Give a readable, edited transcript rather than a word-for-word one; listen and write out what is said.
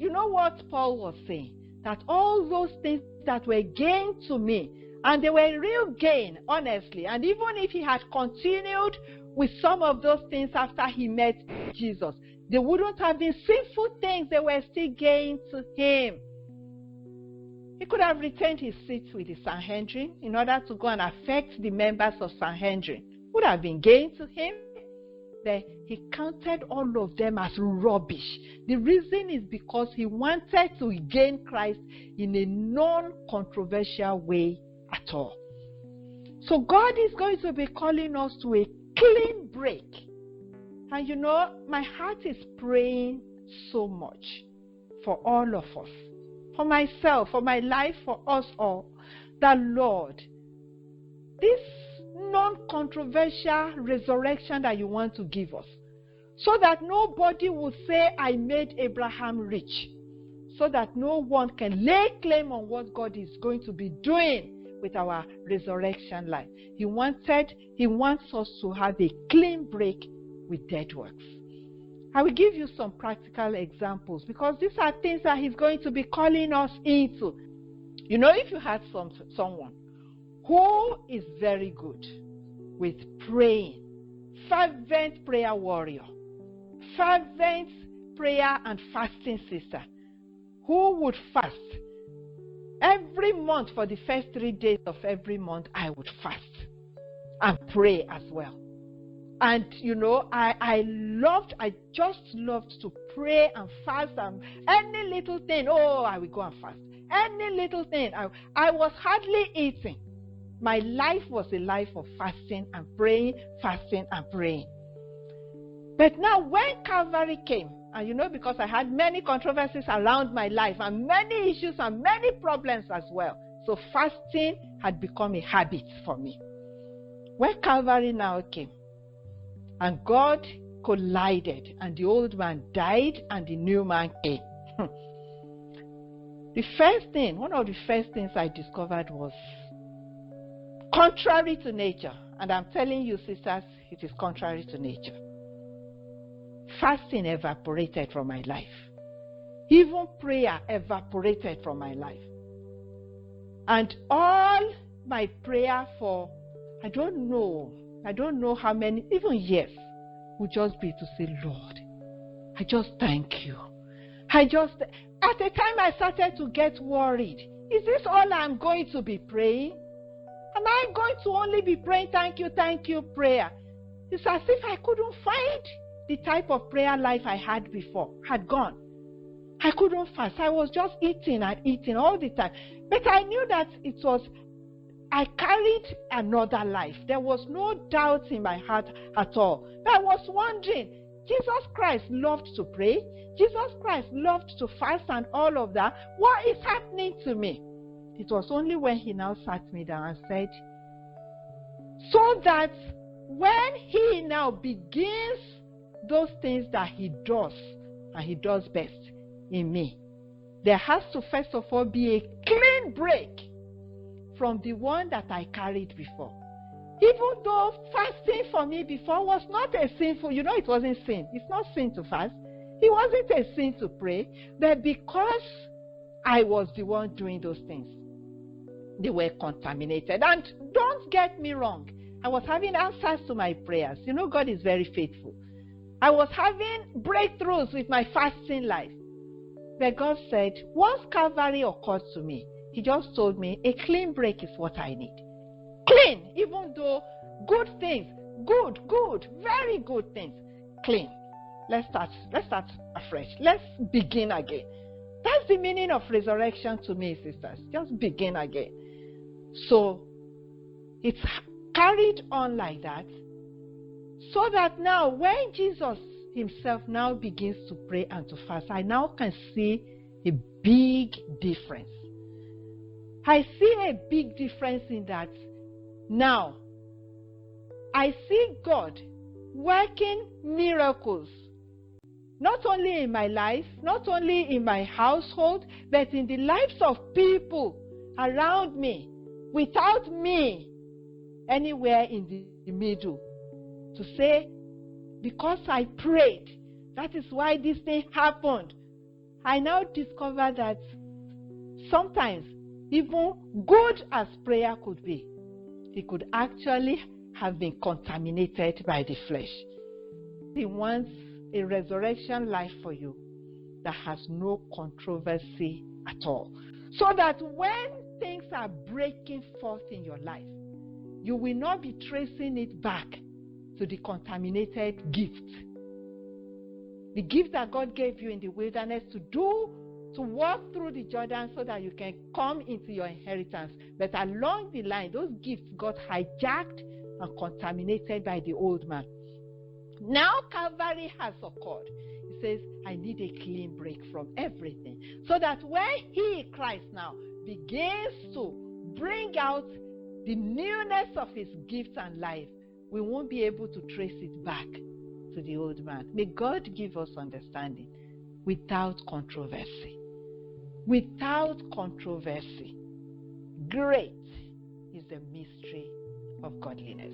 you know what Paul was saying? That all those things that were gain to me, and they were real gain, honestly, and even if he had continued with some of those things after he met Jesus, they wouldn't have been sinful things. They were still gain to him. He could have retained his seat with the Sanhedrin in order to go and affect the members of Sanhedrin. Would have been gain to him. But he counted all of them as rubbish. The reason is because he wanted to gain Christ in a non-controversial way at all. So God is going to be calling us to a clean break. And you know, my heart is praying so much for all of us, for myself, for my life, for us all, that Lord, this non-controversial resurrection that you want to give us, so that nobody will say, I made Abraham rich, so that no one can lay claim on what God is going to be doing with our resurrection life. He wants us to have a clean break with dead works. I will give you some practical examples, because these are things that he's going to be calling us into. You know, if you had someone who is very good with praying, fervent prayer warrior, fervent prayer and fasting sister, who would fast every month. For the first 3 days of every month, I would fast and pray as well. And you know, I just loved to pray and fast, and any little thing, I will go and fast. Any little thing, I was hardly eating. My life was a life of fasting and praying, fasting and praying. But now when Calvary came, and you know, because I had many controversies around my life and many issues and many problems as well, so fasting had become a habit for me. When Calvary now came, and God collided, and the old man died, and the new man came. One of the first things I discovered was contrary to nature. And I'm telling you, sisters, it is contrary to nature. Fasting evaporated from my life. Even prayer evaporated from my life. And all my prayer for, I don't know how many, even years, would just be to say, Lord, I just thank you. At the time I started to get worried. Is this all I'm going to be praying? Am I going to only be praying thank you prayer? It's as if I couldn't find the type of prayer life I had before, had gone. I couldn't fast. I was just eating and eating all the time. But I knew that I carried another life. There was no doubt in my heart at all. But I was wondering, Jesus Christ loved to pray. Jesus Christ loved to fast and all of that. What is happening to me? It was only when he now sat me down and said, so that when he now begins those things that he does, and he does best in me, there has to first of all be a clean break from the one that I carried before. Even though fasting for me before was not a sinful, it wasn't sin. It's not sin to fast. It wasn't a sin to pray. But because I was the one doing those things, they were contaminated. And don't get me wrong, I was having answers to my prayers. God is very faithful. I was having breakthroughs with my fasting life. But God said, once Calvary occurred to me, he just told me a clean break is what I need. Clean, even though good things, good, very good things, clean. Let's start afresh. Let's begin again. That's the meaning of resurrection to me, sisters. Just begin again. So it's carried on like that, so that now when Jesus himself now begins to pray and to fast, I now can see a big difference. I see a big difference in that now I see God working miracles, not only in my life, not only in my household, but in the lives of people around me, without me anywhere in the middle. To say, because I prayed, that is why this thing happened. I now discover that sometimes, even good as prayer could be, it could actually have been contaminated by the flesh. He wants a resurrection life for you that has no controversy at all. So that when things are breaking forth in your life, you will not be tracing it back to the contaminated gift. The gift that God gave you in the wilderness to walk through the Jordan so that you can come into your inheritance. But along the line, those gifts got hijacked and contaminated by the old man. Now Calvary has occurred. He says, I need a clean break from everything. So that when He, Christ now, begins to bring out the newness of His gifts and life, we won't be able to trace it back to the old man. May God give us understanding without controversy. Without controversy. Great is the mystery of godliness.